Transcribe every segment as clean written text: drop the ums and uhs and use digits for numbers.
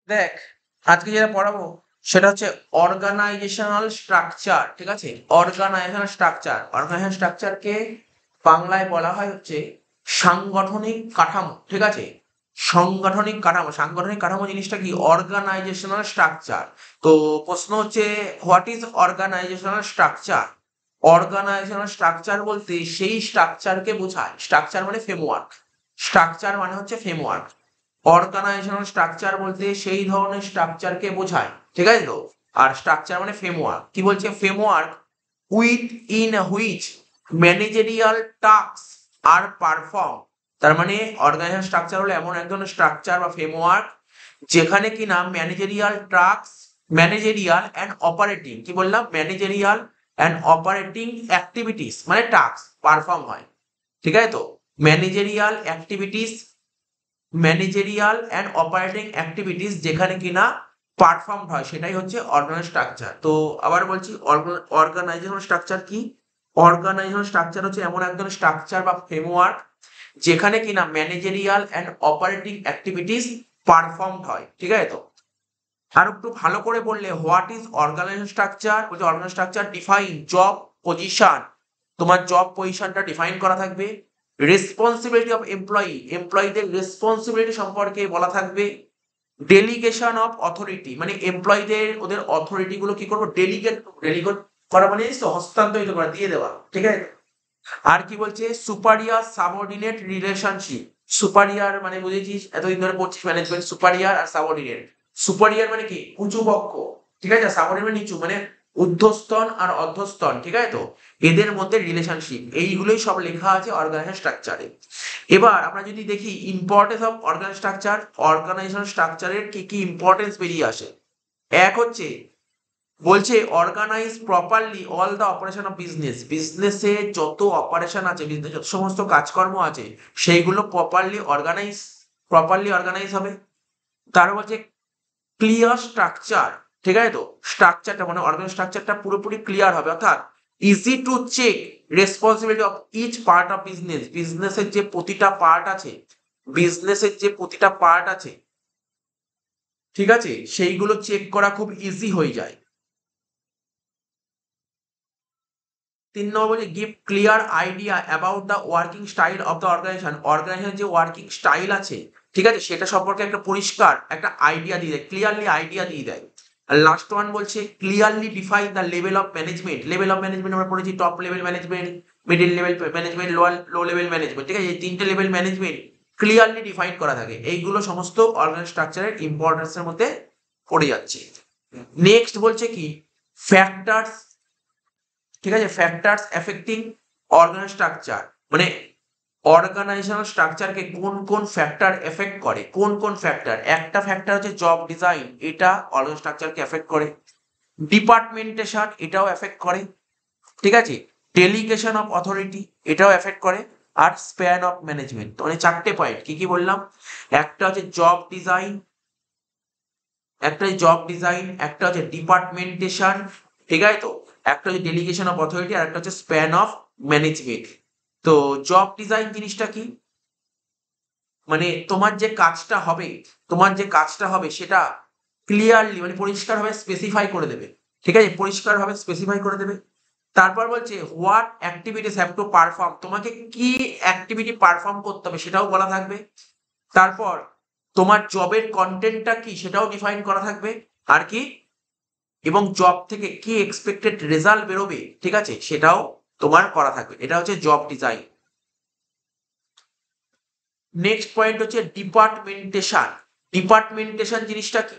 দেখ, আজকে যেটা পড়াবো সেটা হচ্ছে অর্গানাইজেশনাল স্ট্রাকচার। ঠিক আছে, অর্গানাইজেশনাল স্ট্রাকচারকে বাংলায় বলা হয় হচ্ছে সাংগঠনিক কাঠামো। ঠিক আছে, সাংগঠনিক কাঠামো জিনিসটা কি? Organisational structure. তো প্রশ্ন হচ্ছে, what is organisational structure? Organisational structure বলতে সেই স্ট্রাকচারকে বোঝায়। স্ট্রাকচার মানে ফ্রেমওয়ার্ক, স্ট্রাকচার মানে হচ্ছে ফ্রেমওয়ার্ক। অর্গানাইজেশনাল স্ট্রাকচার বলতে সেই ধরনের স্ট্রাকচারকে বোঝায়। ঠিক আছে তো? আর স্ট্রাকচার মানে ফ্রেমওয়ার্ক। কি বলছে? Framework within which managerial task are perform. তার মানে অর্গানাইজেশন স্ট্রাকচার হলো এমন এক ধরনের স্ট্রাকচার বা ফ্রেমওয়ার্ক যেখানে কিনা managerial task, managerial and operating, কি বললাম? ম্যানেজেরিয়াল অ্যান্ড অপারেটিং অ্যাক্টিভিটিস মানে টাস্ক পারফর্ম হয়। ঠিক আছে তো? Managerial activities, managerial and operating activities যেখানে কিনা পারফর্ম হয়, সেটাই হচ্ছে অর্গানাইজেশন স্ট্রাকচার। তো আবার বলছি, অর্গানাইজেশন স্ট্রাকচার কি? অর্গানাইজেশন স্ট্রাকচার হচ্ছে এমন এক ধরনের স্ট্রাকচার বা ফ্রেমওয়ার্ক যেখানে কিনা managerial and operating activities perform হয়। ঠিক আছে তো? আর একটু ভালো করে বললে, হোয়াট ইজ অর্গানাইজেশন স্ট্রাকচার? বলছে organisation structure define job position, তোমার জব পজিশনটা ডিফাইন করা থাকবে। রেসপন্সিবিলিটি অফ এমপ্লয়ি, এমপ্লয়ীদের রেসপন্সিবিলিটি সম্পর্কে বলা থাকবে। ডেলিগেশন অফ অথরিটি মানে এমপ্লয়ীদের ওদের অথরিটি গুলো কি করবো? ডেলিগেট করা মানে জানিস তো, হস্তান্তরিত করা, দিয়ে দেওয়া। ঠিক আছে? আর কি বলছে? সুপারিয়ার সাবঅর্ডিনেট রিলেশনশিপ। সুপারিয়ার মানে বুঝেছিস, এতদিন ধরে পড়ছিস ম্যানেজমেন্ট, সুপারিয়ার আর সাবঅর্ডিনেট। সুপারিয়ার মানে কি? উঁচু পক্ষ। ঠিক আছে? সাবঅর্ডিনেট মানে নিচু, মানে ঊর্ধ্বস্তন আর অধস্তন। ঠিক আছে তো? এদের মধ্যে রিলেশনশিপ, এইগুলোই সব লেখা আছে অর্গানাইজেশন স্ট্রাকচারে। এবার আমরা যদি দেখি importance of organisation structure, organisation স্ট্রাকচারের কি কি ইম্পর্টেন্স বেরিয়ে আসে। এক হচ্ছে, বলছে organise properly all the operation of business, বিজনেসে যত অপারেশন আছে, বিজনেস যত সমস্ত কাজকর্ম আছে, সেইগুলো প্রপারলি অর্গানাইজ হবে। তার বলছে ক্লিয়ার স্ট্রাকচার। ঠিক আছে তো? স্ট্রাকচারটা মানে অর্গানাইজ স্ট্রাকচারটা পুরোপুরি ক্লিয়ার হবে, অর্থাৎ easy to check responsibility of each part of business. বিজনেসের যে প্রতিটা পার্ট আছে, ঠিক আছে, সেইগুলো চেক করা খুব ইজি হয়ে যায়। 3 নম্বর বলছে give clear idea about the working style of the organisation. অর্গানাইজেশনের যে ওয়ার্কিং স্টাইল আছে, ঠিক আছে, সেটা সম্পর্কে একটা পরিষ্কার একটা আইডিয়া দিয়ে দেয়, ক্লিয়ারলি আইডিয়া দিয়ে দেয়। আর লাস্ট ওয়ান বলছে clearly define the level of management. Level of management আমরা পড়েছি top level management, middle level management, low level management. ঠিক আছে, এই 3টে লেভেল ম্যানেজমেন্ট ক্লিয়ারলি ডিফাইন করা থাকে। এইগুলো সমস্ত অর্গানাইজেশন স্ট্রাকচারের ইম্পর্টেন্সের মধ্যে পড়ে যাচ্ছে। নেক্সট বলছে কি? ফ্যাক্টরস। ঠিক আছে, ফ্যাক্টরস এফেক্টিং অর্গানাইজেশন স্ট্রাকচার মানে অর্গানাইজেশনাল স্ট্রাকচারকে কোন কোন ফ্যাক্টর এফেক্ট করে। কোন কোন ফ্যাক্টর? একটা ফ্যাক্টর হচ্ছে জব ডিজাইন, এটা অর্গানাইজেশন স্ট্রাকচারকে এফেক্ট করে। ডিপার্টমেন্টেশন, এটাও এফেক্ট করে। ঠিক আছে, ডেলিগেশন অফ অথরিটি, এটাও এফেক্ট করে। আর স্প্যান অফ ম্যানেজমেন্ট। মানে 4টে পয়েন্ট কি কি বললাম? একটা হচ্ছে জব ডিজাইন, একটা হচ্ছে ডিপার্টমেন্টেশন, ঠিক আছে তো, একটা হচ্ছে ডেলিগেশন অফ অথরিটি, আর একটা হচ্ছে স্প্যান অফ ম্যানেজমেন্ট। তো জব ডিজাইন জিনিসটা কি? মানে তোমার যে কাজটা হবে সেটা ক্লিয়ারলি মানে পরিষ্কারভাবে স্পেসিফাই করে দেবে। ঠিক আছে, পরিষ্কারভাবে স্পেসিফাই করে দেবে। তারপর বলছে what activities have to perform, তোমাকে কি অ্যাক্টিভিটি পারফর্ম করতে হবে সেটাও বলা থাকবে। তারপর তোমার জবের কন্টেন্টটা কি সেটাও ডিফাইন করা থাকবে। আর কি? এবং জব থেকে কি এক্সপেক্টেড রেজাল্ট বেরোবে, ঠিক আছে, সেটাও তোমার করা থাকবে। এটা হচ্ছে জব ডিজাইন। নেক্সট পয়েন্ট হচ্ছে ডিপার্টমেন্টেশন। ডিপার্টমেন্টেশন জিনিসটা কি?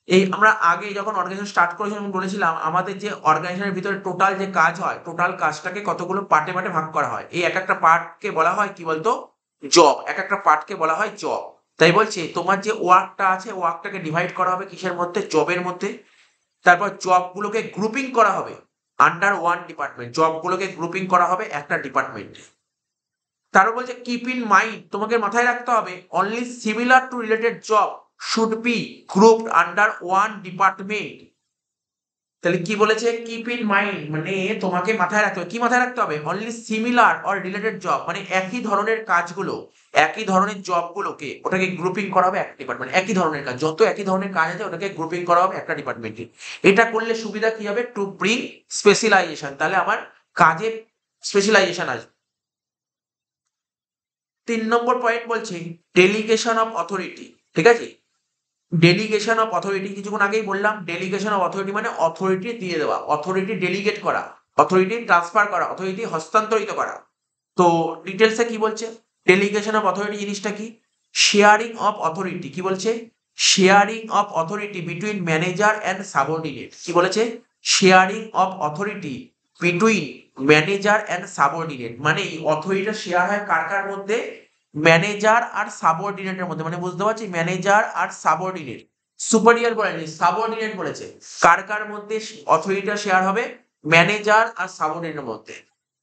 এই আমরা আগে যখন অর্গানাইজেশন স্টার্ট করেছিলাম বলেছিলাম, আমাদের যে অর্গানাইজেশনের ভিতরে টোটাল যে কাজ হয়, টোটাল কাজটাকে কতগুলো পার্টে পার্টে ভাগ করা হয়। এই এক একটা পার্টকে বলা হয় কি বলতো? জব। এক একটা পার্টকে বলা হয় জব। তাই বলছে তোমার যে ওয়ার্কটা আছে, ওয়ার্কটাকে ডিভাইড করা হবে কিসের মধ্যে? জবের মধ্যে। তারপর জবগুলোকে গ্রুপিং করা হবে আন্ডার ওয়ান ডিপার্টমেন্ট, জবগুলোকে গ্রুপিং করা হবে একটা ডিপার্টমেন্টে। তারপর বলছে কিপ ইন মাইন্ড, তোমাকে মাথায় রাখতে হবে only similar to related job should be grouped under one department. তাহলে কি বলেছে? কিপ ইন মাইন্ড মানে তোমাকে মাথায় রাখতে হবে, কি মাথায় রাখতে হবে? Only similar or related job মানে একই ধরনের কাজগুলো, একই ধরনের জবগুলোকে ওটাকে গ্রুপিং করা হবে একটা ডিপার্টমেন্ট, একই ধরনের কাজ, যত একই ধরনের কাজ আছে ওটাকে গ্রুপিং করা হবে একটা ডিপার্টমেন্টে। এটা করলে সুবিধা কি হবে, টু ব্রিং স্পেশালাইজেশন, তাহলে আমার কাজের স্পেশালাইজেশন আসবে। 3 নম্বর পয়েন্ট বলছে ডেলিগেশন অফ অথরিটি। ঠিক আছে, ডেলিগেশন অফ অথরিটি কিছুক্ষণ আগেই বললাম, ডেলিগেশন অফ অথরিটি মানে অথরিটি দিয়ে দেওয়া, অথরিটি ডেলিগেট করা, অথরিটি ট্রান্সফার করা, অথরিটি হস্তান্তরিত করা। তো ডিটেলসে কি বলছে, ডেলিগেশন অফ অথরিটি জিনিসটা কি, শেয়ারিং অফ অথরিটি, কি বলছে, sharing of authority between manager and subordinate. কি বলেছে, sharing of authority between manager and subordinate, মানে এই অথরিটিটা শেয়ার হয় কার কার মধ্যে, ম্যানেজার আর সাবঅর্ডিনেটের মধ্যে, মানে বুঝতে পারছি ম্যানেজার আর সাবঅর্ডিনেট, সুপারিয়র বলেনি সাবঅর্ডিনেট বলেছে, কার কার মধ্যে অথরিটিটা শেয়ার হবে, ম্যানেজার আর সাবঅর্ডিনেটের মধ্যে।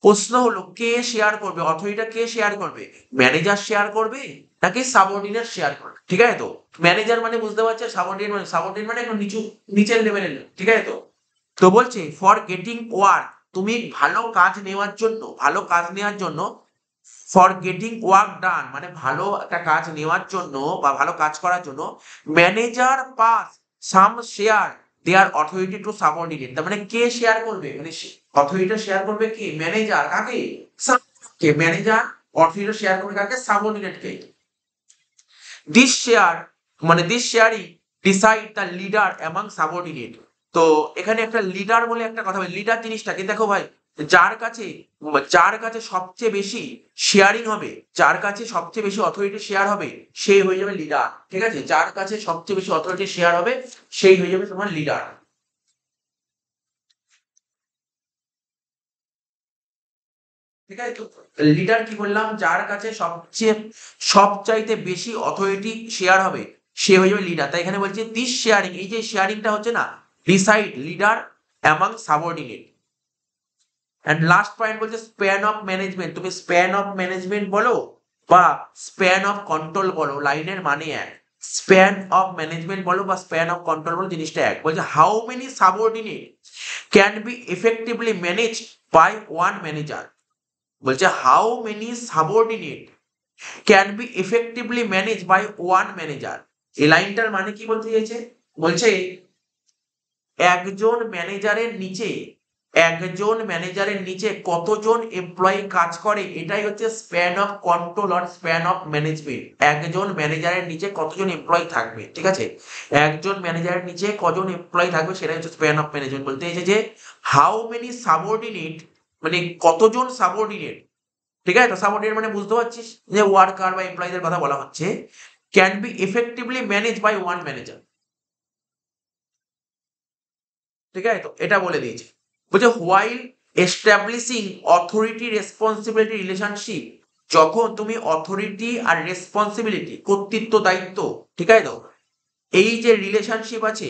প্রশ্ন হলো কে শেয়ার করবে, অথরিটিটা কে শেয়ার করবে, ম্যানেজার শেয়ার করবে নাকি সাবঅর্ডিনেট শেয়ার করবে। ঠিক আছে, তো ম্যানেজার মানে বুঝতে পারছে, সাবঅর্ডিনেট মানে একটু নিচের লেভেলের, ঠিক আছে। তো তো বলছে ফর গেটিং ওয়ার্ক, তুমি ভালো কাজ নেওয়ার জন্য, ভালো কাজ নেওয়ার জন্য, ফর গেটিং ওয়ার্ক ডান মানে ভালো একটা কাজ নেওয়ার জন্য বা ভালো কাজ করার জন্য, ম্যানেজার পাস সাম শেয়ার দেয়ার অথরিটি টু সাবঅর্ডিনেট। তার মানে কে শেয়ার করবে, মানে অথরিটি শেয়ার করবে কি, ম্যানেজার, কাকে, কে ম্যানেজার অথরিটি শেয়ার করবে কাকে, সাবঅর্ডিনেট কে। দিস শেয়ার মানে this sharing decide the leader among subordinate. তো এখানে একটা লিডার বলে একটা কথা বলি, লিডার জিনিসটাকে দেখো ভাই, যার কাছে যার কাছে সবচেয়ে বেশি শেয়ারিং হবে, যার কাছে সবচেয়ে বেশি অথরিটি শেয়ার হবে, সেই হয়ে যাবে লিডার। ঠিক আছে, যার কাছে সবচেয়ে বেশি অথরিটি শেয়ার হবে সেই হয়ে যাবে তোমার লিডার। ঠিক আছে, তো লিডার কি বললাম, যার কাছে সবচাইতে বেশি অথরিটি শেয়ার হবে সে হয়ে যাবে লিডার। তাই এখানে বলছে দিস শেয়ারিং, এই যে শেয়ারিংটা হচ্ছে না, decide leader among subordinate. And last point বলছে স্প্যান অফ ম্যানেজমেন্ট, তুমি স্প্যান অফ ম্যানেজমেন্ট বলো বা স্প্যান অফ কন্ট্রোল বলো, লাইনের মানে এক, স্প্যান অফ ম্যানেজমেন্ট বলো বা স্প্যান অফ কন্ট্রোল বলো, জিনিসটা এক। বলছে how many subordinate can be effectively manage by one manager. বলছে how many subordinate can be effectively manage by one manager. এই লাইনটার মানে কি বলতে চাইছে, বলছে একজন ম্যানেজারের নিচে, একজন ম্যানেজারের নিচে কতজন এমপ্লয়ি কাজ করে, এটাই হচ্ছে স্প্যান অফ কন্ট্রোল আর স্প্যান অফ ম্যানেজমেন্ট। একজন ম্যানেজারের নিচে কতজন এমপ্লয়ি থাকবে, ঠিক আছে, একজন ম্যানেজারের নিচে কজন এমপ্লয়ি থাকবে সেটাই হচ্ছে স্প্যান অফ ম্যানেজমেন্ট। বলতে চাইছে যে হাউ মেনি সাবঅর্ডিনেট মানে কতজন সাবঅর্ডিনেট, ঠিক আছে, তো সাবঅর্ডিনেট মানে বুঝতে পারছিস যে ওয়ার্কার বা এমপ্লয়ীদের কথা বলা হচ্ছে, can be effectively manage by one manager. ঠিক আছে, তো এটা বলে দিয়েছে। বলছে while establishing authority responsibility relationship, যখন তুমি অথরিটি আর রেসপন্সিবিলিটি কর্তৃত্ব দায়িত্ব, ঠিক আছে, তো এই যে রিলেশনশিপ আছে,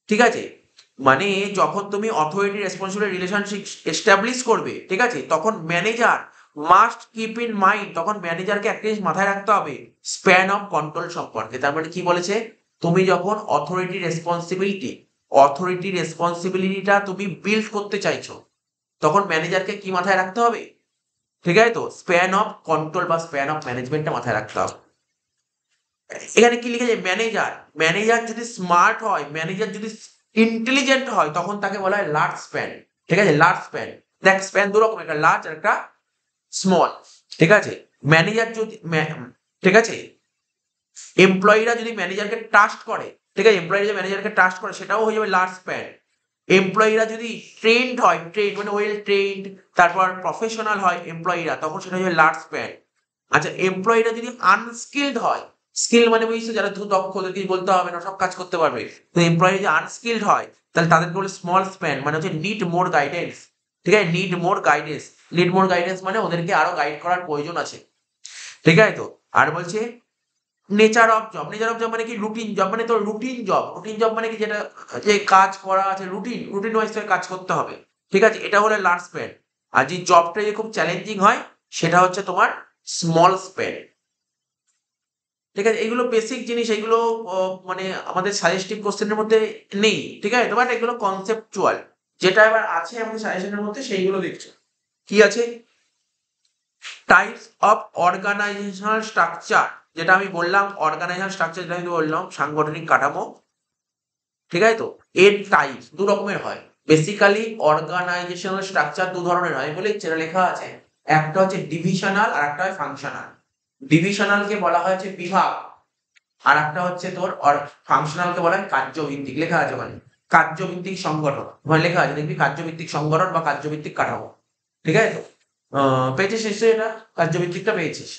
ঠিক আছে, মানে যখন তুমি অথরিটি রেসপন্সিবিলিটি রিলেশনশিপ এস্টাবলিশ করবে, ঠিক আছে, তখন manager must keep in mind, তখন ম্যানেজারকে একটা জিনিস মাথায় রাখতে হবে স্প্যান অফ কন্ট্রোল সম্পর্কে। তার মানে কি বলেছে, তুমি যখন অথরিটি রেসপন্সিবিলিটিটা তুমি বিল্ড করতে চাইছো, তখন ম্যানেজারকে কি মাথায় রাখতে হবে, ঠিক আছে, তো স্প্যান অফ কন্ট্রোল বা স্প্যান অফ ম্যানেজমেন্টটা মাথায় রাখতে হবে। এখানে কি লিখেছে, ম্যানেজার, ম্যানেজার যদি স্মার্ট হয়, ম্যানেজার যদি ইন্টেলিজেন্ট হয়, তখন তাকে বলা হয় লার্জ স্প্যান। ঠিক আছে, লার্জ স্প্যান, দেখ স্প্যান দু রকম, একটা লার্জ আর একটা স্মল। ঠিক আছে, ম্যানেজার যদি ঠিক আছে, এমপ্লয়িরা যদি ম্যানেজারকে ট্রাস্ট করে, ঠিক আছে, এমপ্লয়িরা যদি ম্যানেজারকে ট্রাস্ট করে সেটাও হয়ে যাবে লার্জ স্প্যান। এমপ্লয়িরা যদি ট্রেন্ড হয়, ট্রেন্ড মানে ওয়েল ট্রেন্ড, তারপর প্রফেশনাল হয় এমপ্লয়িরা, তখন সেটা হয়ে যাবে লার্জ স্প্যান। আচ্ছা, এমপ্লয়িরা যদি আনস্কিলড হয়, স্কিল মানে বুঝছো যারা দক্ষ, ওদেরকে বলতে হবে না, সব কাজ করতে পারবে, তো এমপ্লয়ি যদি আনস্কিলড হয় তাহলে তাদেরকে বলে স্মল স্প্যান, মানে হচ্ছে নিড মোর গাইডেন্স। ঠিক আছে, need more guidance, need more guidance মানে ওদেরকে আরো গাইড করার প্রয়োজন আছে। ঠিক আছে, তো আর বলছে nature of job, nature of job মানে কি, রুটিন জব মানে তো রুটিন জব, রুটিন জব মানে কি যেটা যে কাজ করা আছে, রুটিন রুটিন ওয়াইজ কাজ করতে হবে। ঠিক আছে, এটা হলো লার্জ স্প্যান। আর যে জবটা যে খুব চ্যালেঞ্জিং হয় সেটা হচ্ছে তোমার স্মল স্প্যান। ঠিক আছে, এগুলো বেসিক জিনিস, এগুলো মানে আমাদের সাজেস্টিভ কোশ্চেনের মধ্যে নেই। ঠিক আছে, বাট এগুলো কনসেপচুয়াল, যেটা এবার আছে আমাদের সাজেশনের মধ্যে সেইগুলো দেখছো কি আছে। টাইপস অফ অর্গানাইজেশনাল স্ট্রাকচার, যেটা আমি বললাম অর্গানাইজেশনাল স্ট্রাকচার, যেটা আমি বললাম সাংগঠনিক কাঠামো, ঠিক আছে। তো এর টাইপ দু রকমের হয়। বেসিক্যালি অর্গানাইজেশনাল স্ট্রাকচার দু ধরনের হয় বলে যেটা লেখা আছে, একটা হচ্ছে ডিভিশনাল আর একটা হয় ফাংশনাল। ডিভিশনালকে বলা হয়েছে বিভাগ, আর একটা হচ্ছে তোর ফাংশনালকে বলা হয় কার্যভিত্তিক। লেখা আছে মানে কার্যভিত্তিক সংগঠন, ওখানে লেখা আছে দেখবি কার্যভিত্তিক সংগঠন বা কার্যভিত্তিক কাঠামো, ঠিক আছে। তো পেয়েছিস নিশ্চয়ই, এটা কার্যভিত্তিকটা পেয়েছিস।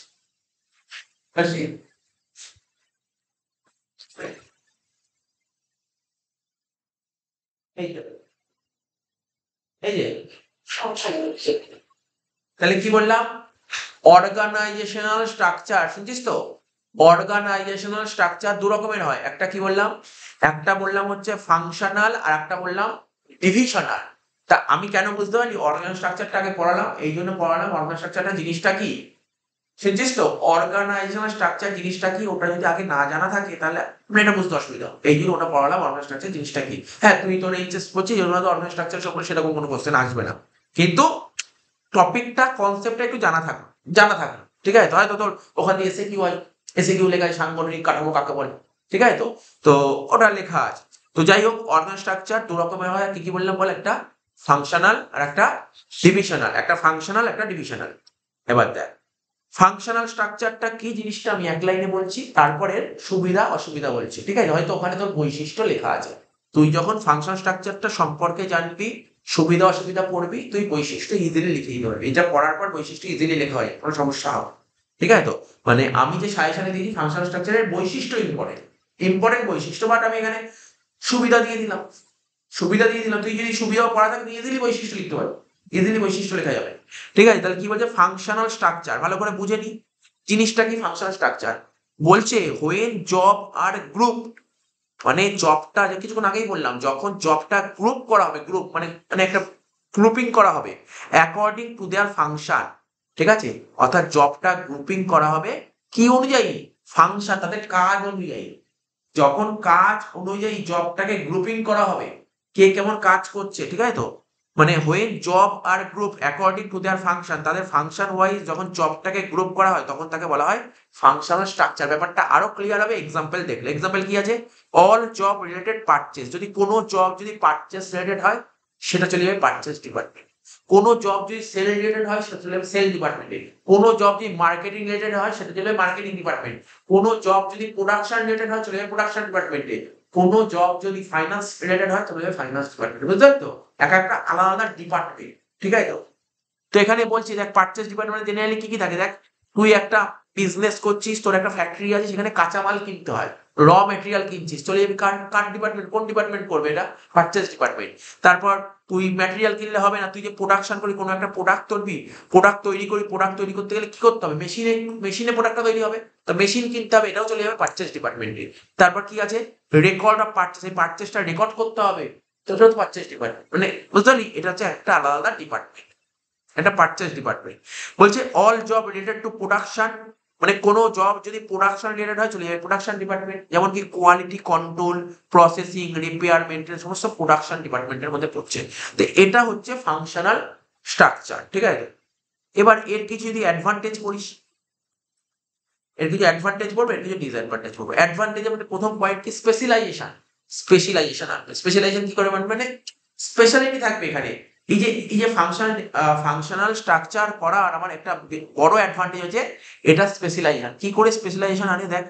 এই যে এই যে তাহলে কি বললাম, অর্গানাইজেশনাল স্ট্রাকচার শুনছিস তো, অর্গানাইজেশনাল স্ট্রাকচার দু রকমের হয়, একটা কি বললাম, একটা বললাম হচ্ছে ফাংশনাল আর একটা বললাম ডিভিশনাল। তা আমি কেন বুঝতে পারি অর্গানাইজেশনাল স্ট্রাকচারটা আগে পড়ালাম, এই জন্য পড়ালাম অর্গানাইজেশনাল স্ট্রাকচারটা জিনিসটা কি, শুনছিস তো, অর্গানাইজেশনাল স্ট্রাকচার জিনিসটা কি ওটা যদি আগে না জানা থাকে তাহলে এটা বুঝতে অসুবিধা, এই জন্য ওটা পড়ালাম অর্গানাইজেশনাল স্ট্রাকচার জিনিসটা কি। হ্যাঁ তুই তোর এইচএস পড়ছিস, ওর মধ্যে অর্গানাইজেশনাল স্ট্রাকচার সম্পর্কে সেরকম কোনো কোশ্চেন আসবে না, কিন্তু টপিকটা কনসেপ্টটা একটু জানা থাকবে, ঠিক আছে। তো হয়তো তোর ওখান দিয়ে এসে কিউ হয়, এসে কিউ লেখা আছে সাংগঠনিক কাঠামো কাকে বলে, ঠিক আছে। তো তো ওটা লেখা আছে। তো যাই হোক অর্গান স্ট্রাকচার দু রকমের হয়, কি কি বললাম বল, একটা ফাংশনাল আর একটা ডিভিশনাল, একটা ফাংশনাল একটা ডিভিশনাল। এবার দেখ ফাংশনাল স্ট্রাকচারটা কি জিনিসটা আমি এক লাইনে বলছি, তারপরে সুবিধা অসুবিধা বলছি, ঠিক আছে। হয়তো ওখানে তোর বৈশিষ্ট্য লেখা আছে, তুই যখন ফাংশন স্ট্রাকচারটা সম্পর্কে জানবি, সুবিধা অসুবিধা পড়বি, তুই বৈশিষ্ট্য ইজিলি লিখে দিতে পারবি। এটা পড়ার পর বৈশিষ্ট্য ইজিলি লেখা হয়, কোনো সমস্যা হবে, ঠিক আছে। তো মানে আমি যে সাজেশনে দিয়েছি ফাংশন স্ট্রাকচারের বৈশিষ্ট্য ইম্পর্টেন্ট, ইম্পর্টেন্ট বৈশিষ্ট্য, বাট আমি এখানে সুবিধা দিয়ে দিলাম, তুই যদি সুবিধাও পড়া থাকে তুই ইজিলি বৈশিষ্ট্য লিখতে পারবি, ইজিলি বৈশিষ্ট্য লেখা যাবে, ঠিক আছে। তাহলে কি বলছে ফাংশনাল স্ট্রাকচার, ভালো করে বুঝে নি জিনিসটা কি ফাংশনাল স্ট্রাকচার। বলছে হোয়েন জব আর গ্রুপ, মানে জবটা যে কিছুক্ষণ আগেই বললাম, যখন জবটা গ্রুপ করা হবে, গ্রুপ মানে মানে একটা গ্রুপিং করা হবে অ্যাকর্ডিং টু দেয়ার ফাংশন, ঠিক আছে। অর্থাৎ জবটা গ্রুপিং করা হবে কি অনুযায়ী, ফাংশন তাদের কাজ অনুযায়ী, যখন কাজ অনুযায়ী জবটাকে গ্রুপিং করা হবে, কে কেমন কাজ করছে, ঠিক আছে। তো মানে when job are group according to their function, তাদের ফাংশন ওয়াইজ যখন জবটাকে গ্রুপ করা হয় তখন তাকে বলা হয় ফাংশনাল স্ট্রাকচার। ব্যাপারটা আরো ক্লিয়ার হবে এক্সাম্পল দেখলে। এক্সাম্পল কি আছে, অল জব রিলেটেড পারচেজ, যদি কোনো জব যদি পারচেজ রিলেটেড হয় সেটা চলে যাবে পারচেজ ডিপার্টমেন্ট, কোনো জব যদি সেল রিলেটেড হয় সেটা চলে যাবে সেল ডিপার্টমেন্টে, কোনো জব যদি মার্কেটিং রিলেটেড হয় সেটা চলে যাবে মার্কেটিং ডিপার্টমেন্ট, কোনো জব যদি প্রোডাকশন রিলেটেড হয় চলে যাবে প্রোডাকশন ডিপার্টমেন্টে, কোনো জব যদি ফাইন্যান্স রিলেটেড হয় চলে যাবে ফাইন্যান্স ডিপার্টমেন্ট, বুঝলেন তো, এক একটা আলাদা আলাদা ডিপার্টমেন্ট, ঠিক আছে। তো তো এখানে বলছি দেখ পারচেজ ডিপার্টমেন্টে জেনারেলি কি কি থাকে, দেখ তুই একটা বিজনেস করছিস, তোর একটা ফ্যাক্টরি আছে, সেখানে কাঁচামাল কিনতে হয়, র মেটেরিয়াল কিনছিস, চলে যাবি কার কার ডিপার্টমেন্ট, কোন ডিপার্টমেন্ট করবে এটা, পারচেজ ডিপার্টমেন্ট। তারপর তুই ম্যাটেরিয়াল কিনলে হবে না, তুই যে প্রোডাকশন করি কোনো একটা প্রোডাক্ট তৈরি, প্রোডাক্ট তৈরি করতে গেলে কি করতে হবে, মেশিনে প্রোডাক্টটা তৈরি হবে, তো মেশিন কিনতে হবে, এটাও চলে যাবে পারচেজ ডিপার্টমেন্টে। তারপর কি আছে, রেকর্ড অফ পারচেজ, এই পারচেজটা রেকর্ড করতে হবে, তো ওটা তো পারচেজ ডিপার্টমেন্ট, মানে বুঝতে পারলি এটা হচ্ছে একটা আলাদা আলাদা ডিপার্টমেন্ট, এটা পারচেজ ডিপার্টমেন্ট। বলছে all job related to production, মানে কোনো জব যদি প্রোডাকশন রিলেটেড হয় চলে যাবে প্রোডাকশন ডিপার্টমেন্ট, যেমন কি quality control, processing, repair, maintenance, সমস্ত প্রোডাকশন ডিপার্টমেন্টের মধ্যে পড়ছে। তো এটা হচ্ছে ফাংশনাল স্ট্রাকচার, ঠিক আছে। এবার এর কিছু যদি অ্যাডভান্টেজ করিস, এর কিছু অ্যাডভান্টেজ পড়বে, এর কিছু ডিসঅ্যাডভান্টেজ পড়বে। অ্যাডভান্টেজ মানে প্রথম পয়েন্ট কি, স্পেশালাইজেশন আসবে। স্পেশালাইজেশন কি করে মানে স্পেশালিটি থাকবে এখানে। এই যে ফাংশনাল স্ট্রাকচার করার আমার একটা বড় অ্যাডভান্টেজ হচ্ছে এটা স্পেশালাইজেশন। কি করে স্পেশালাইজেশন আনে, দেখ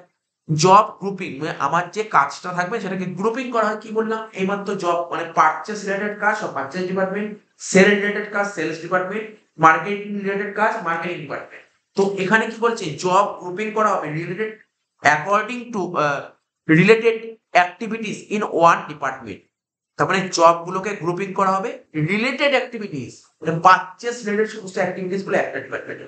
জব গ্রুপিং, মানে আমার যে কাজটা থাকবে সেটাকে গ্রুপিং করা হয়, কি বললাম এইমাত্র, জব মানে পারচেস রিলেটেড কাজ পারচেস ডিপার্টমেন্ট, সেল রিলেটেড কাজ সেলস ডিপার্টমেন্ট, মার্কেটিং রিলেটেড কাজ মার্কেটিং ডিপার্টমেন্ট। তো এখানে কি বলছে, জব গ্রুপিং করা হবে related according to related activities in one department. তার মানে জব গুলোকে গ্রুপিং করা হবে রিলেটেড অ্যাক্টিভিটিস, মানে পারচেস রিলেটেড সমস্ত অ্যাক্টিভিটিস গুলো একটা ডিপার্টমেন্টে,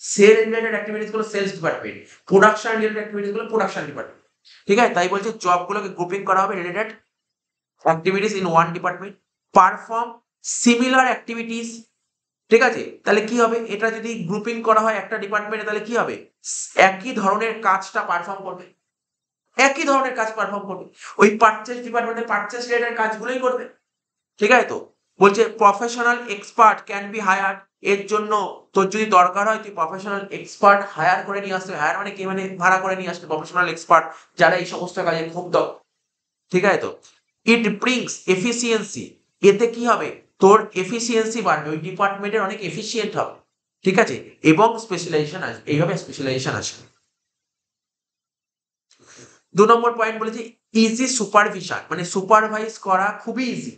সেল রিলেটেড অ্যাক্টিভিটিস গুলো sales department, production related activities গুলো প্রোডাকশন ডিপার্টমেন্ট, ঠিক আছে। তাই বলছে জব গুলোকে গ্রুপিং করা হবে related activities in one department, perform similar activities, ঠিক আছে। তাহলে কি হবে, এটা যদি গ্রুপিং করা হয় একটা ডিপার্টমেন্টে তাহলে কি হবে, একই ধরনের কাজটা পারফর্ম করবে, একই ধরনের কাজ পারফর্ম করবে, ওই পারচেস ডিপার্টমেন্টে পারচেস রিলেটেড কাজগুলোই করবে, ঠিক আছে। তো বলছে professional expert can be hired এর জন্য তোর যদি দরকার হয় তুই প্রফেশনাল এক্সপার্ট হায়ার করে নিয়ে আসতে, হায়ার মানে কি, মানে ভাড়া করে নিয়ে আসতে প্রফেশনাল এক্সপার্ট যারা এই সমস্ত কাজে খুব দক্ষ। ঠিক আছে তো? ইট ব্রিংস এফিসিয়েন্সি, এতে কি হবে, তোর এফিসিয়েন্সি বাড়বে, ওই ডিপার্টমেন্টের অনেক এফিসিয়েন্ট হবে। ঠিক আছে, এবং স্পেশালাইজেশন আসবে, এইভাবে স্পেশালাইজেশন আসবে। 2 নম্বর পয়েন্ট বলেছে ইজি সুপারভিশন, মানে সুপারভাইজ করা খুবই ইজি।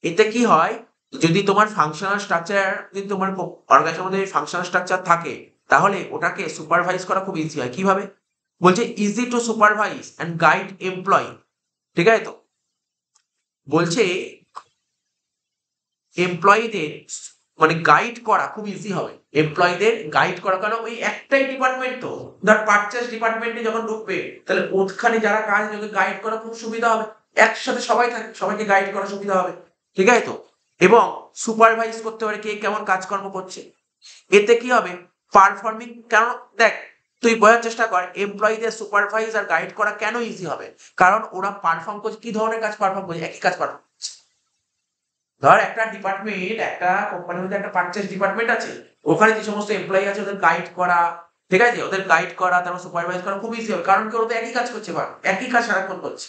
এতে কি হয়, যদি তোমার ফাংশনাল স্ট্রাকচার, যদি তোমার অর্গানাইজেশনের মধ্যে ফাংশনাল স্ট্রাকচার থাকে, তাহলে ওটাকে সুপারভাইজ করা খুব ইজি হয়। কিভাবে বলছে, easy to supervise and guide employee. ঠিক আছে তো? বলছে এমপ্লয়ীদের মানে গাইড করা খুব ইজি হবে, এমপ্লয়ীদের গাইড করা, কারণ ওই একটাই ডিপার্টমেন্ট, তো ধর পারচেস ডিপার্টমেন্টে যখন ঢুকবে তাহলে ওখানে যারা কাজ ওকে গাইড করা খুব সুবিধা হবে, একসাথে সবাই থাকে, সবাইকে গাইড করা সুবিধা হবে। ঠিক আছে তো? এবং সুপারভাইজ করতে পারে কে কেমন কাজকর্ম করছে। এতে কি হবে, পারফর্মিং, কারণ দেখ তুই বোঝার চেষ্টা কর এমপ্লয়ীদের সুপারভাইজ আর গাইড করা কেন ইজি হবে, কারণ ওরা পারফর্ম করছে, কি ধরনের কাজ পারফর্ম করছে, একই কাজ পারফর্ম। ধর একটা ডিপার্টমেন্ট, একটা কোম্পানির মধ্যে একটা পারচেস ডিপার্টমেন্ট আছে, ওখানে যে সমস্ত এমপ্লয়ি আছে ওদের গাইড করা, ঠিক আছে, ওদের গাইড করা, তারপর সুপারভাইজ করা খুব ইজি হবে, কারণ কি ওরা তো একই কাজ করছে, একই কাজ সারাক্ষণ করছে।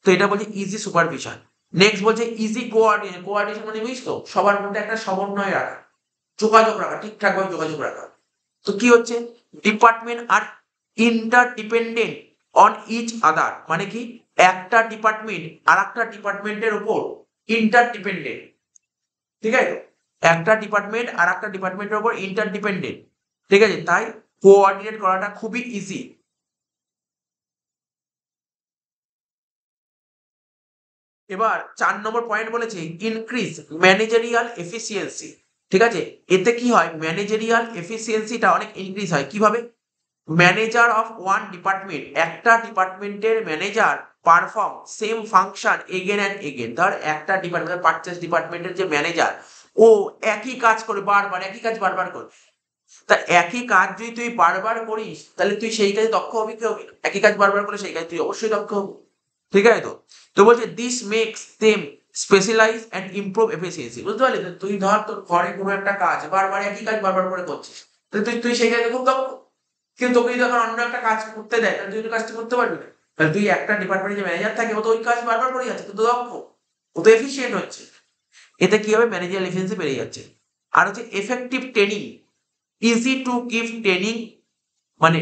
তো এটা বলছে ইজি সুপারভিশন। নেক্সট বলছে ইজি কোঅর্ডিনেশন, কোঅর্ডিনেশন মানে বুঝিস তো, সবার মধ্যে একটা সমন্বয় রাখা, যোগাযোগ রাখা, ঠিকঠাক ভাবে যোগাযোগ রাখা। তো কি হচ্ছে, department are interdependent on each other, মানে কি একটা ডিপার্টমেন্ট আর একটা ডিপার্টমেন্টের উপর ইন্টারডিপেন্ডেন্ট। ঠিক আছে, একটা ডিপার্টমেন্ট আর একটা ডিপার্টমেন্টের উপর ইন্টারডিপেন্ডেন্ট। ঠিক আছে, তাই কোঅর্ডিনেট করাটা খুবই ইজি। এবার 4 নম্বর পয়েন্ট বলেছে ইনক্রিজ ম্যানেজারিয়াল এফিসিয়েন্সি। ঠিক আছে, এতে কি হয়, ম্যানেজারিয়াল এফিসিয়েন্সিটা অনেক ইনক্রিজ হয়। কিভাবে, ম্যানেজার অফ ওয়ান ডিপার্টমেন্ট, একটা ডিপার্টমেন্টের manager perform same function again and again. ধর একটা ডিপার্টমেন্ট, পারচেস ডিপার্টমেন্টের যে ম্যানেজার, ও একই কাজ করে বারবার, একই কাজ বারবার করে। তা একই কাজ যদি তুই বারবার করিস তাহলে তুই সেই কাজে দক্ষ হবি কি হবি না? একই কাজ বারবার করলে সেই কাজ তুই অবশ্যই দক্ষ হবি। ঠিক আছে তো? তো বলছে this makes them specialise and improve efficiency. বুঝতে পারলি তো? তুই ধর তোর ঘরে কোনো একটা কাজ বারবার, একই কাজ বারবার করে করছিস, তাহলে তুই তুই সেই কাজে খুব দক্ষ। কিন্তু তোকে যদি এখন অন্য একটা কাজ করতে দেয় তাহলে তুই ওই কাজটা করতে পারবি না। তাহলে তুই একটা ডিপার্টমেন্টে যে ম্যানেজার থাকে, ও তো ওই কাজ বারবার করে যাচ্ছে, তুই তো দক্ষ, ও তো এফিসিয়েন্ট হচ্ছে। এতে কি হবে, ম্যানেজার এফিসিয়েন্সি বেড়ে যাচ্ছে। আর হচ্ছে effective training, easy to give training, মানে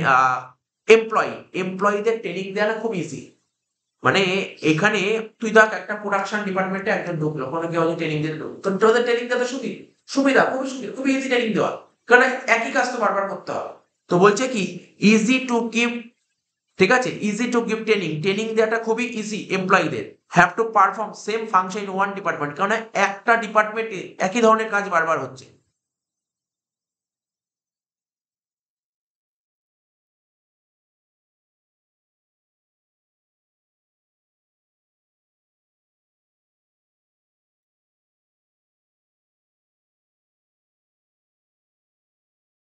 এমপ্লয়ীদের ট্রেনিং দেওয়া খুব ইজি। মানে এখানে তুই দেখ একটা প্রোডাকশন ডিপার্টমেন্টে একজন ঢুকলো, কোনো কেউ ট্রেনিং দিতে ঢুকলো, তো তোদের ট্রেনিং দেওয়া তো সুবিধা, খুবই সুবিধা, খুবই ইজি ট্রেনিং দেওয়া, কারণ একই কাজ তো বারবার করতে হবে। তো বলছে কি ইজি টু গিভ, ঠিক আছে, easy to give training, training দেওয়াটা খুবই ইজি এমপ্লয়ীদের। Have to perform same function in one department, কারণ একটা ডিপার্টমেন্টে একই ধরনের কাজ বারবার হচ্ছে।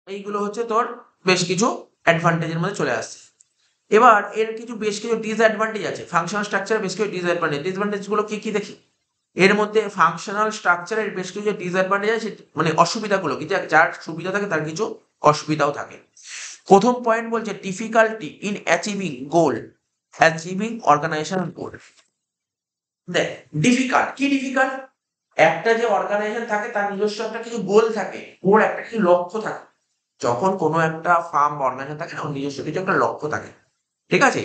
এইগুলো হচ্ছে তোর বেশ কিছু অ্যাডভান্টেজের মধ্যে চলে আসছে। এবার এর বেশ কিছু ডিসঅ্যাডভান্টেজ আছে, ফাংশনাল স্ট্রাকচার বেশ কিছু ডিসঅ্যাডভান্টেজ। ডিসঅ্যাডভান্টেজ গুলো কি কি দেখি। এর মধ্যে ফাংশনাল স্ট্রাকচারের বেশ কিছু ডিসঅ্যাডভান্টেজ আছে, মানে অসুবিধাগুলো কি, যার সুবিধা থাকে তার কিছু অসুবিধাও থাকে। প্রথম পয়েন্ট বলছে difficulty in achieving goal, achieving organisational goal. দেখ ডিফিকাল্ট, কি ডিফিকাল্ট, একটা যে অর্গানাইজেশন থাকে তার নিজস্ব একটা কিছু গোল থাকে, ওর একটা কিছু লক্ষ্য থাকে। যখন কোনো একটা ফার্ম বা অর্গানাইজেশন থাকে না, ওর নিজস্ব কিছু একটা লক্ষ্য থাকে। ঠিক আছে,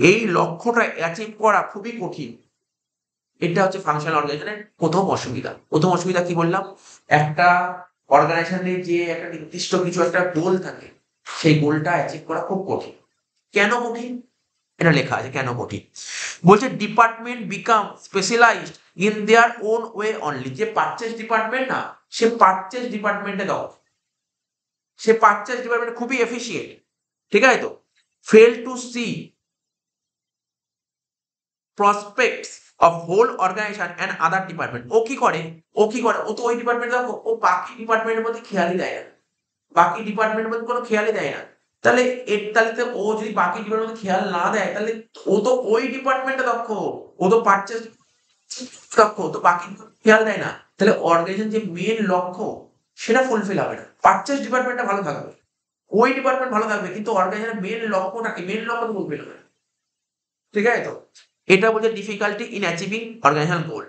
এই লক্ষ্যটা অ্যাচিভ করা খুবই কঠিন। এটা হচ্ছে ফাংশনাল অর্গানাইজেশনের প্রথম অসুবিধা। প্রথম অসুবিধা কি বললাম, একটা অর্গানাইজেশনের যে একটা নির্দিষ্ট কিছু একটা গোল থাকে, সেই গোলটা অ্যাচিভ করা খুব কঠিন। কেন কঠিন, এটা লেখা আছে কেন কঠিন। বলছে department become specialised in their own way only. যে পারচেস ডিপার্টমেন্ট না, সে পারচেস ডিপার্টমেন্টে দাও, সে পারচেস ডিপার্টমেন্ট খুবই এফিসিয়েন্ট। ঠিক আছে তো, fail to see prospects of whole organisation and other department. ও কি করে, ও তো ওই ডিপার্টমেন্ট দেখো, ও বাকি ডিপার্টমেন্টের মধ্যে খেয়ালই দেয় না, বাকি ডিপার্টমেন্টের মধ্যে কোনো খেয়ালই দেয় না। তাহলে তাহলে তো ও যদি বাকি ডিপার্টমেন্টে খেয়াল না দেয়, তাহলে ও তো ওই ডিপার্টমেন্টে দক্ষ, ও তো পারচেস দক্ষ, তো বাকি খেয়াল দেয় না, তাহলে অর্গানাইজেশন যে মেন লক্ষ্য সেটা ফুলফিল হবে না। পারচেজ ডিপার্টমেন্টটা ভালো থাকবে, ওই ডিপার্টমেন্ট ভালো থাকবে, কিন্তু অর্গানাইজেশনের মেন লক্ষ্যটা কি, মেন লক্ষ্য তো ফুলফিল হবে না। ঠিক আছে তো, এটা বলছে difficulty in achieving organisational goal.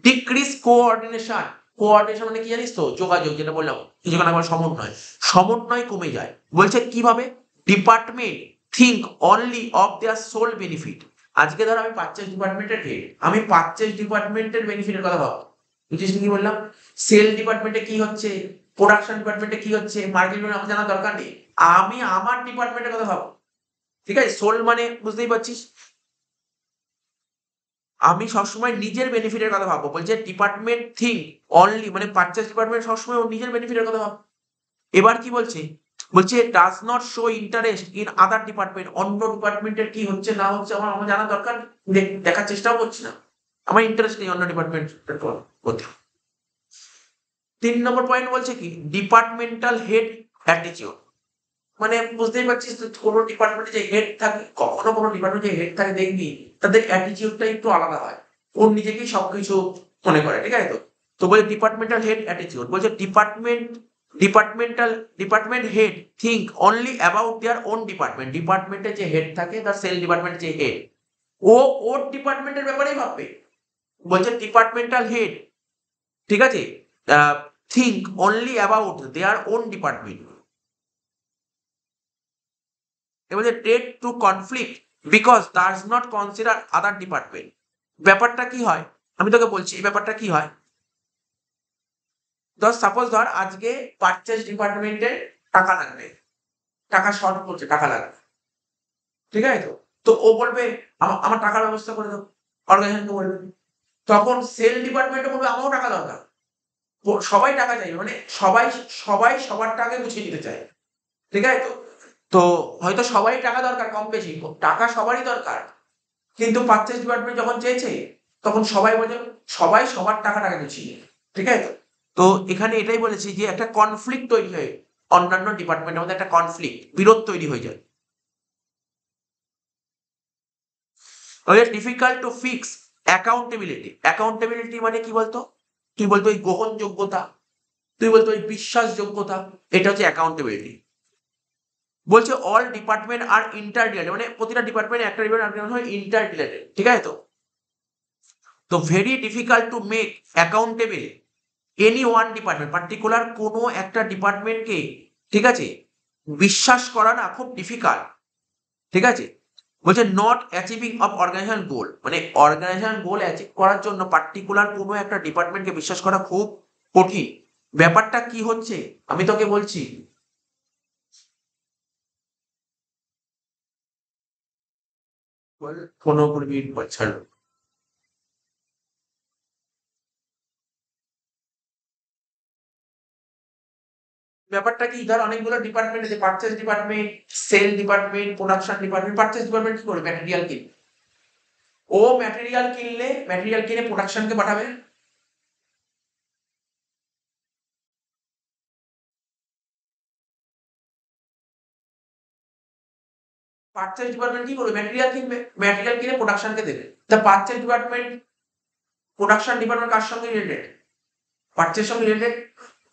Decrease coordination. Coordination মানে কি জানিস তো, যোগাযোগ, যেটা বললাম কিছুক্ষণ আগে, সমন্বয়, সমন্বয় কমে যায়। বলছে কিভাবে, department think only of their sole benefit. আজকে ধর আমি পারচেজ ডিপার্টমেন্টের হেড, আমি পারচেজ ডিপার্টমেন্টের বেনিফিটের কথা ভাবো। বুঝছিস কি বললাম? সেল ডিপার্টমেন্টে কি হচ্ছে, প্রোডাকশন ডিপার্টমেন্টে কি হচ্ছে, মার্কেটিং আমার জানার দরকার নেই, আমি আমার ডিপার্টমেন্টের কথা ভাবো। ঠিক আছে, সোল মানে বুঝতেই পারছিস, আমি সবসময় নিজের বেনিফিটের কথা ভাববো। বলছে ডিপার্টমেন্ট থিঙ্ক অনলি, মানে পারচেজ ডিপার্টমেন্ট সবসময় ওর নিজের বেনিফিটের কথা ভাবো। এবার কি বলছে, বলছে does not show interest in other department. অন্য ডিপার্টমেন্টের কি হচ্ছে না হচ্ছে আমার আমার জানার দরকার, দেখার চেষ্টাও করছি না, আমার ইন্টারেস্ট নেই অন্য ডিপার্টমেন্টের প্রতি। 3 নম্বর পয়েন্ট বলছে কি, ডিপার্টমেন্টাল হেড অ্যাটিটিউড। মানে বুঝতেই পারছিস তো, কোনো ডিপার্টমেন্টে যে হেড থাকে, কখনো কোনো ডিপার্টমেন্টে যে হেড থাকে দেখবি তাদের অ্যাটিটিউডটা একটু আলাদা হয়, ওর নিজেকেই সবকিছু মনে করে। ঠিক আছে তো, তো বলে ডিপার্টমেন্টাল হেড অ্যাটিটিউড। বলছে department head think only about their own department. ডিপার্টমেন্টের যে হেড থাকে, তার সেল ডিপার্টমেন্ট যে হেড, ও ওর ডিপার্টমেন্টের ব্যাপারেই ভাববে। বলছে ডিপার্টমেন্টাল হেড, ঠিক আছে, think only about their own department. এবার টেড to conflict because does not consider other department. ব্যাপারটা কি হয়, আমি তোকে বলছি এই ব্যাপারটা কি হয়। ধর সাপোজ ধর আজকে পারচেজ ডিপার্টমেন্টের টাকা লাগবে, টাকা শর্ট পড়ছে, টাকা লাগবে। ঠিক আছে তো, তো ও বলবে আমার টাকার ব্যবস্থা করে দাও, অর্গানাইজেশনকে বলবে। তখন সেল ডিপার্টমেন্টও বলবে আমারও টাকা দরকার। সবাই টাকা চাইবে, মানে সবাই সবাই সবার টাকা গুছিয়ে নিতে চায়। ঠিক আছে তো, তো হয়তো সবাই টাকা দরকার, কম বেশি টাকা সবারই দরকার, কিন্তু পারচেজ ডিপার্টমেন্ট যখন চেয়েছে, তখন সবাই বলে, সবাই সবার টাকাটাকে গুছিয়ে। ঠিক আছে তো, তো এখানে এটাই বলেছি যে একটা কনফ্লিক্ট তৈরি হয়, অন্যান্য ডিপার্টমেন্টের মধ্যে একটা কনফ্লিক্ট, বিরোধ তৈরি হয়ে যায়। Difficult to fix accountability. Accountability মানে কি বলতো, তুই বলতো ওই গ্রহণযোগ্যতা, তুই বলতো ওই বিশ্বাসযোগ্যতা, এটা হচ্ছে অ্যাকাউন্টেবিলিটি। বলছে অল ডিপার্টমেন্ট আর ইন্টার রিলেটেড, মানে প্রতিটা ডিপার্টমেন্ট একটা ডিপার্টমেন্ট ইন্টার রিলেটেড। ঠিক আছে তো, তো very difficult to make accountable any one department, particular কোনো একটা ডিপার্টমেন্টকে, ঠিক আছে, বিশ্বাস করা না খুব ডিফিকাল্ট। ঠিক আছে, বলছে নট অ্যাচিভিং অফ অর্গানাইজেশন গোল, মানে অর্গানাইজেশন গোল অ্যাচিভ করার জন্য পার্টিকুলার কোনো একটা ডিপার্টমেন্টকে বিশ্বাস করা খুব কঠিন। ব্যাপারটা কি হচ্ছে আমি তোকে বলছি, 15 মিনিট পর ছাড়ো। ব্যাপারটা কি, ধর অনেকগুলো ডিপার্টমেন্ট আছে, purchase department, sale department, production department. Purchase department কি করবে, ম্যাটেরিয়াল কিনবে, ও ম্যাটেরিয়াল কিনলে, ম্যাটেরিয়াল কিনে প্রোডাকশনকে পাঠাবে। পারচেজ ডিপার্টমেন্ট কি করবে, ম্যাটেরিয়াল কিনবে, ম্যাটেরিয়াল কিনে প্রোডাকশনকে দেবে। তা পারচেজ ডিপার্টমেন্ট, প্রোডাকশন ডিপার্টমেন্ট কার সঙ্গে রিলেটেড, পারচেজ সঙ্গে রিলেটেড।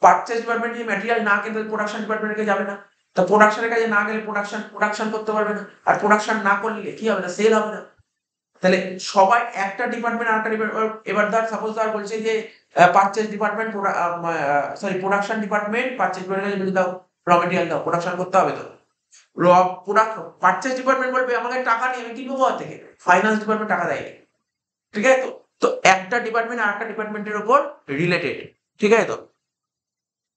পারচেজ ডিপার্টমেন্ট যদি ম্যাটেরিয়াল না কিনতে, প্রোডাকশন ডিপার্টমেন্টে যাবে না। তা প্রোডাকশনের কাজে না গেলে প্রোডাকশন করতে পারবে না, আর প্রোডাকশন না করলে কি হবে না, সেল হবে না। তাহলে সবাই একটা ডিপার্টমেন্ট আরেকটা ডিপার্টমেন্ট, এবার ধর সাপোজ ধর বলছে যে purchase department, sorry production department purchase department দাও, র মেটেরিয়াল দাও, প্রোডাকশন করতে হবে তো। র প্রোডাক্ট, পারচেজ ডিপার্টমেন্ট বলবে আমাকে টাকা নেই, আমি কিনবো কোথা থেকে, ফাইন্যান্স ডিপার্টমেন্ট টাকা দেয়। ঠিক আছে তো, তো একটা ডিপার্টমেন্ট আর একটা ডিপার্টমেন্টের উপর রিলেটেড। ঠিক আছে তো,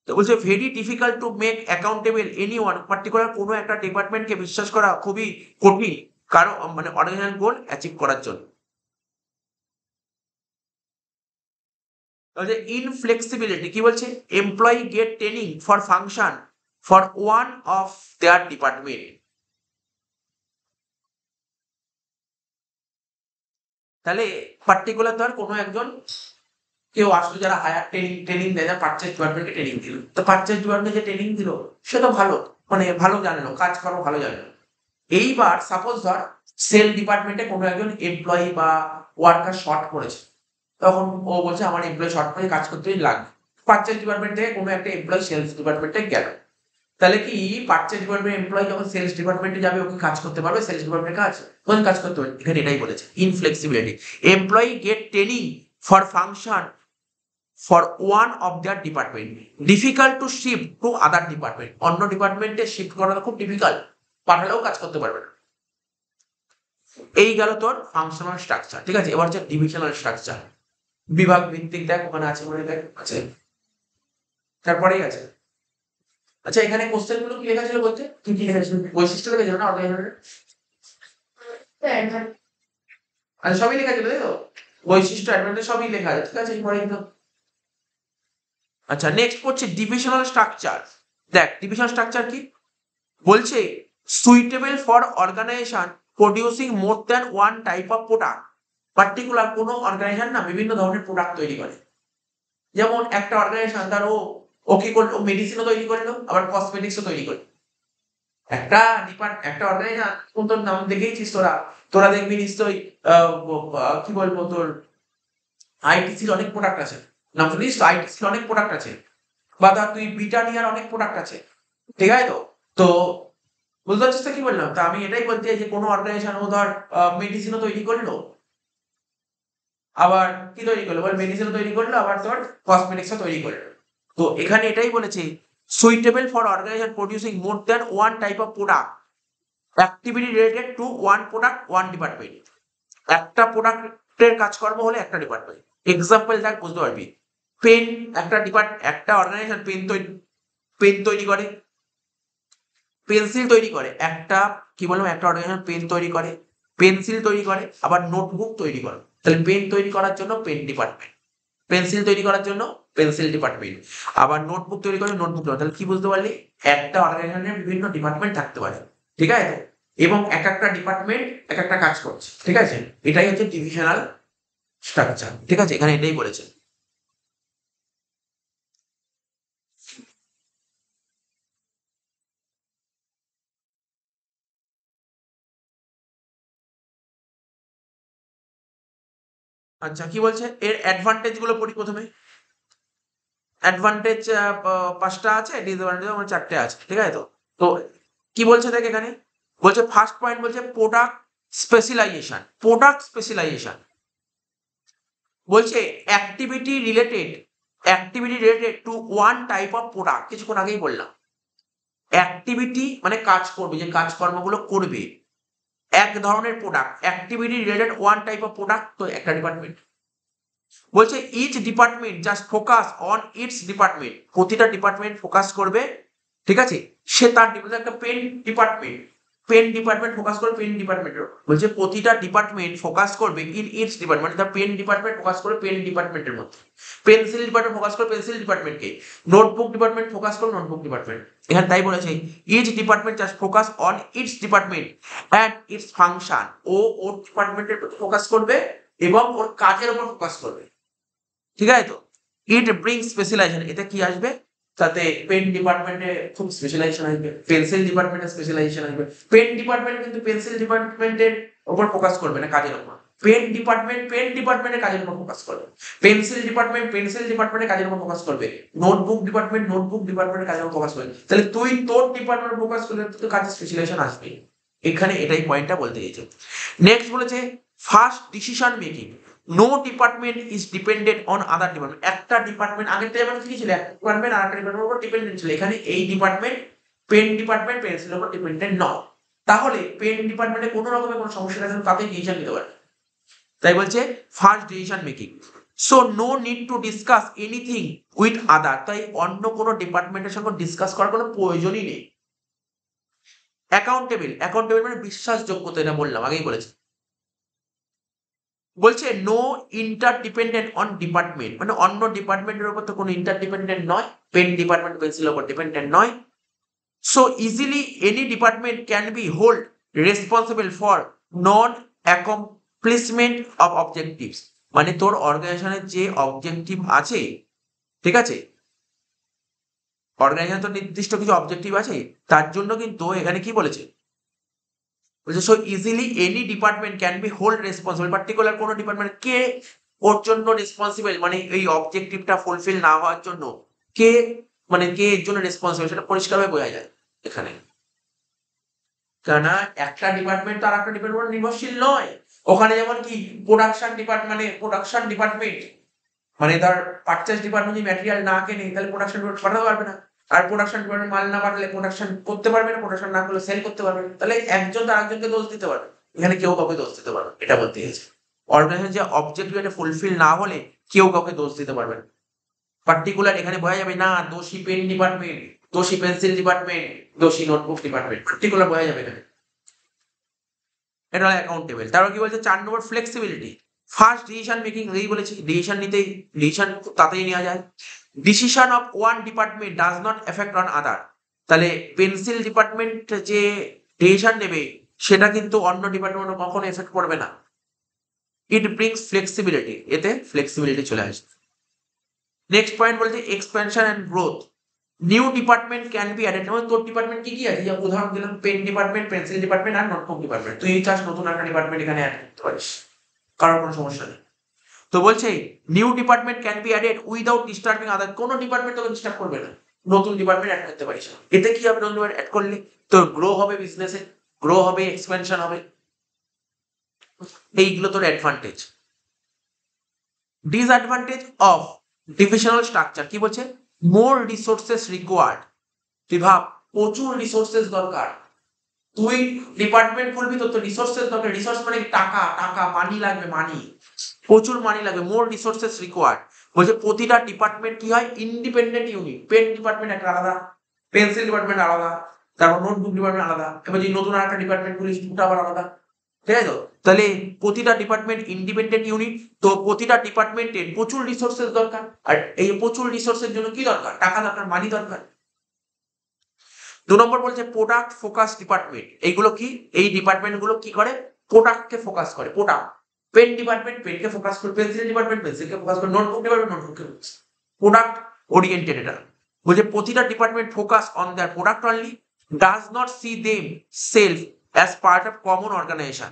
তো বলছে very difficult to make accountable any one, particular কোনো একটা ডিপার্টমেন্টকে বিশ্বাস করা খুবই কঠিন, কারো মানে অর্গানাইজেশন গোল অ্যাচিভ করার জন্য। তাহলে ইনফ্লেক্সিবিলিটি কি বলছে, employee get training for function for one of their department. তাহলে পার্টিকুলার ধর কোনো একজন কেউ আসলো, যারা হায়ার ট্রেনিং ট্রেনিং দেয়, যারা পারচেজ ডিপার্টমেন্টকে ট্রেনিং দিল, তো পারচেজ ডিপার্টমেন্ট যে ট্রেনিং দিল সে তো ভালো, মানে ভালো জানলো, কাজকর্ম ভালো জানলো। এইবার সাপোজ ধর সেল ডিপার্টমেন্টে কোনো একজন এমপ্লয়ি বা ওয়ার্কার শর্ট পড়েছে, তখন ও বলছে আমার এমপ্লয়ি শর্ট পড়ে কাজ করতে লাগবে। পারচেজ ডিপার্টমেন্ট থেকে কোনো একটা এমপ্লয়ি সেলস ডিপার্টমেন্টে গেল, তাহলে কি পারচেজ ডিপার্টমেন্ট এমপ্লয়ি যখন সেলস ডিপার্টমেন্টে যাবে ওকে কাজ করতে পারবে সেলস ডিপার্টমেন্টের কাজ? কোন কাজ করতে পারবে? এখানে এটাই বলেছে inflexibility. Employee get training for function for one of their department, difficult to shift to other department. অন্য ডিপার্টমেন্টে শিফট করাটা খুব ডিফিকাল্ট, পাঠালেও কাজ করতে পারবে না। এই গেল তোর ফাংশনাল স্ট্রাকচার, ঠিক আছে। এবার হচ্ছে ডিভিশনাল স্ট্রাকচার, বিভাগ ভিত্তিক। দেখ ওখানে আছে, মনে দেখ আছে, তারপরেই আছে। আচ্ছা এখানে কোশ্চেন গুলো কি লেখা ছিল বলতে, কি কি লেখা ছিল? বৈশিষ্ট্য লেখা ছিল না অর্গানাইজেশনের? আচ্ছা সবই লেখা ছিল তাই তো, বৈশিষ্ট্য অ্যাডভান্টেজ সবই লেখা আছে, ঠিক আছে। এরপরে একদম আচ্ছা নেক্সট হচ্ছে ডিভিশনাল স্ট্রাকচার। দেখ ডিভিশনাল স্ট্রাকচার কি বলছে, suitable for organisation producing more than one type of product. Particular কোনো অর্গানাইজেশন না বিভিন্ন ধরনের প্রোডাক্ট তৈরি করে, যেমন একটা অর্গানাইজেশন তার ও কি করলো, মেডিসিনও তৈরি করলো আবার কসমেটিক্সও তৈরি করলো। একটা একটা অর্গানাইজেশন, তোর নাম দেখেইছিস তোরা, তোরা দেখবি নিশ্চয়ই কি বলবো তোর আইটিসির অনেক প্রোডাক্ট আছে, নাম শুনিস? আইটিসির অনেক প্রোডাক্ট আছে, বা ধর তুই ব্রিটানিয়ার অনেক প্রোডাক্ট আছে, ঠিক আছে। তো তো বুঝতে পারছিস তো কি বললাম? তা আমি এটাই বলতে চাই যে কোনো অর্গানাইজেশন ও ধর মেডিসিনও তৈরি করলো, আবার কি তৈরি করলো বল, মেডিসিনও তৈরি করলো আবার তোর কসমেটিক্সও তৈরি করলো। তো এখানে এটাই বলেছে suitable for organisation producing more than one type of product, activity related to one product one department. একটা প্রোডাক্টের কাজকর্ম হলে একটা ডিপার্টমেন্ট। এক্সাম্পল দেখ বুঝতে পারবি, পেন, একটা অর্গানাইজেশন পেন তৈরি করে, পেন্সিল তৈরি করে। একটা কি বললাম, একটা অর্গানাইজেশন পেন তৈরি করে, পেন্সিল তৈরি করে, আবার নোটবুক তৈরি করে। তাহলে পেন তৈরি করার জন্য পেন ডিপার্টমেন্ট, পেন্সিল তৈরি করার জন্য পেন্সিল ডিপার্টমেন্ট, আবার নোটবুক তৈরি করে নোটবুক ডিপার্টমেন্ট। তাহলে কি বুঝতে পারলি, একটা অর্গানাইজেশনের বিভিন্ন ডিপার্টমেন্ট থাকতে পারে, ঠিক আছে। এবং এক একটা ডিপার্টমেন্ট এক একটা কাজ করছে, ঠিক আছে। এটাই হচ্ছে ডিভিশনাল স্ট্রাকচার, ঠিক আছে। এখানে এটাই বলেছে। আচ্ছা কি বলছে, এর অ্যাডভান্টেজ গুলো পড়ি প্রথমে। অ্যাডভান্টেজ 5টা আছে, ডিসঅ্যাডভান্টেজ আমার 4টে আছে, ঠিক আছে। তো তো কি বলছে দেখ এখানে, বলছে ফার্স্ট পয়েন্ট বলছে প্রোডাক্ট স্পেশালাইজেশন। প্রোডাক্ট স্পেশালাইজেশন বলছে activity related to one type of product. কিছুক্ষণ আগেই বললাম, অ্যাক্টিভিটি মানে কাজ করবে, যে কাজকর্মগুলো করবে, এক ধরনের product, activity related one type of product, তো একটা ডিপার্টমেন্ট। বলছে each department just focus on its department, প্রতিটা ডিপার্টমেন্ট ফোকাস করবে, ঠিক আছে। সে তার একটা পেন ডিপার্টমেন্ট ফোকাস করবে পেন ডিপার্টমেন্টের, বলছে প্রতিটা ডিপার্টমেন্ট ফোকাস করবে in its department. The pen department focus করে পেন ডিপার্টমেন্টের মধ্যে, পেন্সিল ডিপার্টমেন্ট ফোকাস করে পেন্সিল ডিপার্টমেন্টকে, নোটবুক ডিপার্টমেন্ট ফোকাস করে নোটবুক ডিপার্টমেন্ট। এখানে তাই বলেছে each department just focus on its department and its function. ওর ডিপার্টমেন্টের ফোকাস করবে এবং ওর কাজের উপর ফোকাস করবে, ঠিক আছে। তো ইট ব্রিং স্পেশালাইজেশন, এতে কি আসবে, তাতে পেন ডিপার্টমেন্টে খুব স্পেশালাইজেশন আসবে, পেন্সিল ডিপার্টমেন্টে স্পেশালাইজেশন আসবে। পেন ডিপার্টমেন্ট কিন্তু পেন্সিল ডিপার্টমেন্টের উপর ফোকাস করবে না, কাজের উপর। পেন ডিপার্টমেন্টের কাজের উপর ফোকাস করবে, পেন্সিল ডিপার্টমেন্টের কাজের উপর ফোকাস করবে, নোটবুক ডিপার্টমেন্টের কাজের উপর ফোকাস করবে। তাহলে তুই তোর ডিপার্টমেন্ট ফোকাস করলে তো কাজে স্পেশালাইজেশন আসবে। এখানে এটাই পয়েন্টটা বলতে চাইছে। নেক্সট বলেছে fast decision making, no department is dependent on other department. একটা ডিপার্টমেন্ট, আগের যেমন কি ছিল, একটা ডিপার্টমেন্ট আর একটা ডিপার্টমেন্টের উপর ডিপেন্ডেন্ট ছিল, এখানে এই ডিপার্টমেন্ট পেন ডিপার্টমেন্ট পেন্সিলের উপর ডিপেন্ডেন্ট নয়। তাহলে পেন ডিপার্টমেন্টে কোনো রকমের কোনো সমস্যা থাকলে তাতে ডিসিশন নিতে পারে। তাই বলছে fast decision making. So no need to discuss anything with other, তাই অন্য কোনো ডিপার্টমেন্টের সঙ্গে ডিসকাস করার কোনো প্রয়োজনই নেই। অ্যাকাউন্টেবল মানে বিশ্বাসযোগ্যতা, এটা বললাম আগেই বলেছি। বলছে নো ইন্টারডিপেন্ডেন্ট অন ডিপার্টমেন্ট, মানে অন্য ডিপার্টমেন্টের উপর তো কোনো ইন্টারডিপেন্ডেন্ট নয়, পেন ডিপার্টমেন্ট পেন্সিলের উপর ডিপেন্ডেন্ট নয়। So easily any department can B hold responsible for non accomplishment of objectives, মানে তোর অর্গানাইজেশনের যে অবজেক্টিভ আছে, ঠিক আছে, অর্গানাইজেশনের তো নির্দিষ্ট কিছু অবজেক্টিভ আছে, তার জন্য কিন্তু এখানে কি বলেছে, বলছে so easily any department can B hold responsible, particular কোনো ডিপার্টমেন্ট কে ওর জন্য রেসপন্সিবল, মানে এই অবজেক্টিভটা ফুলফিল না হওয়ার জন্য কে, মানে কে এর জন্য রেসপন্সিবল সেটা পরিষ্কারভাবে বোঝা যায় এখানে। কেননা একটা ডিপার্টমেন্ট তো আর একটা ডিপার্টমেন্ট নির্ভরশীল নয়। ওখানে যেমন কি প্রোডাকশন ডিপার্টমেন্ট মানে ধর পারচেজ ডিপার্টমেন্ট যদি ম্যাটেরিয়াল না কেনে তাহলে প্রোডাকশন ডিপার্টমেন্ট পাঠাতে পারবে না। আর প্রোডাকশন ডিপার্টমেন্ট মাল না পাঠালে প্রোডাকশন করতে পারবে না, প্রোডাকশন না করলে সেল করতে পারবে না। তাহলে একজন তো আরেকজনকে দোষ দিতে পারবে, এখানে কেউ কাউকে দোষ দিতে পারবে না, এটা বলতে চাইছে। অর্গানাইজেশন যে অবজেক্টিভ এটা ফুলফিল না হলে কেউ কাউকে দোষ দিতে পারবে না। পার্টিকুলার এখানে বোঝা যাবে না দোষী পেন ডিপার্টমেন্ট, দোষী পেন্সিল ডিপার্টমেন্ট, দোষী নোটবুক ডিপার্টমেন্ট, পার্টিকুলার বোঝা যাবে এখানে। এটা হলো অ্যাকাউন্টেবল। তারপর কি বলছে 4 নম্বর ফ্লেক্সিবিলিটি। ফার্স্ট ডিসিশন মেকিং, এই বলেছি ডিসিশন খুব তাড়াতাড়ি নেওয়া যায়। Decision of one department does not effect on আদার। তাহলে পেন্সিল ডিপার্টমেন্ট যে ডিসিশন নেবে সেটা কিন্তু অন্য ডিপার্টমেন্টে কখনো এফেক্ট করবে না। ইট ব্রিংস ফ্লেক্সিবিলিটি, এতে ফ্লেক্সিবিলিটি চলে আসবে। নেক্সট পয়েন্ট বলছে expansion and growth. New department can be added. যেমন তোর ডিপার্টমেন্ট কি কি আছে, যে উদাহরণ দিলাম পেন ডিপার্টমেন্ট, পেন্সিল ডিপার্টমেন্ট আর নোটবুক ডিপার্টমেন্ট, তুই চাস নতুন একটা ডিপার্টমেন্ট এখানে অ্যাড করতে পারিস, কারোর কোনো সমস্যা নেই। তো বলছে new department can be added without disturbing other. কোনো ডিপার্টমেন্ট তোকে ডিস্টার্ব করবে না, নতুন ডিপার্টমেন্ট অ্যাড করতে পারিস। এতে কি হবে, নতুন ডিপার্টমেন্ট অ্যাড করলে তোর গ্রো হবে, বিজনেসে গ্রো হবে, এক্সপেনশন হবে, এইগুলো তোর advantage. Disadvantage of divisional structure কি বলছে, মোর রিসোর্সেস রিকোয়ার্ড। তুই ভাব প্রচুর রিসোর্সেস দরকার, তুই ডিপার্টমেন্ট খুলবি তো রিসোর্সেস দরকার। রিসোর্স মানে টাকা, টাকা মানি লাগবে, মানি প্রচুর মানি লাগবে। মোর রিসোর্সেস রিকোয়ার্ড বলছে প্রতিটা ডিপার্টমেন্ট কি হয় ইন্ডিপেন্ডেন্ট ইউনিট। পেন ডিপার্টমেন্ট একটা আলাদা, পেন্সিল ডিপার্টমেন্ট আলাদা, তারপর নোটবুক ডিপার্টমেন্ট আলাদা, এবার যদি নতুন একটা ডিপার্টমেন্ট খুলিস দুটো আবার আলাদা, ঠিক আছে তো? তাহলে প্রতিটা ডিপার্টমেন্ট ইন্ডিপেন্ডেন্ট ইউনিট, তো প্রতিটা ডিপার্টমেন্টের প্রচুর রিসোর্সেস দরকার। আর এই প্রচুর রিসোর্সের জন্য কি দরকার, টাকা দরকার, মানি দরকার। 2 নম্বর বলছে প্রোডাক্ট ফোকাস ডিপার্টমেন্ট। এইগুলো কি, এই ডিপার্টমেন্ট গুলো কি করে, প্রোডাক্টকে ফোকাস করে। প্রোডাক্ট, পেন ডিপার্টমেন্ট পেনকে ফোকাস করে, পেন্সিল ডিপার্টমেন্ট পেন্সিলকে ফোকাস করে, নোটবুক ডিপার্টমেন্ট নোটবুককে ফোকাস। প্রোডাক্ট ওরিয়েন্টেড এটা। বলছে প্রতিটা department focus on their product only, does not see them self as part of common organisation.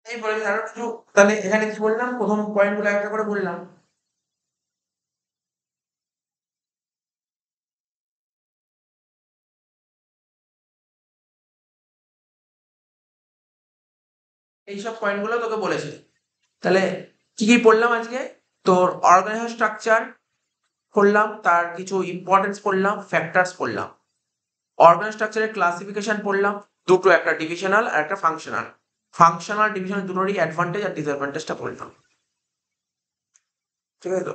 এই বলে আরো কিছু, তাহলে এখানে কি বললাম, প্রথম পয়েন্ট গুলো একটা করে বললাম। এইসব পয়েন্ট গুলো তোকে বলেছে। তাহলে কি কি পড়লাম আজকে, তোর অর্গানাইজেশন স্ট্রাকচার পড়লাম, তার কিছু ইম্পর্টেন্স পড়লাম, ফ্যাক্টরস পড়লাম। অর্গানাইজেশন স্ট্রাকচারের ক্লাসিফিকেশন পড়লাম দুটো, একটা ডিভিশনাল আর একটা ফাংশনাল। ফাংশনাল ডিভিশনাল দুটোরই অ্যাডভান্টেজ আর ডিসঅ্যাডভান্টেজটা পড়লাম, ঠিক আছে তো?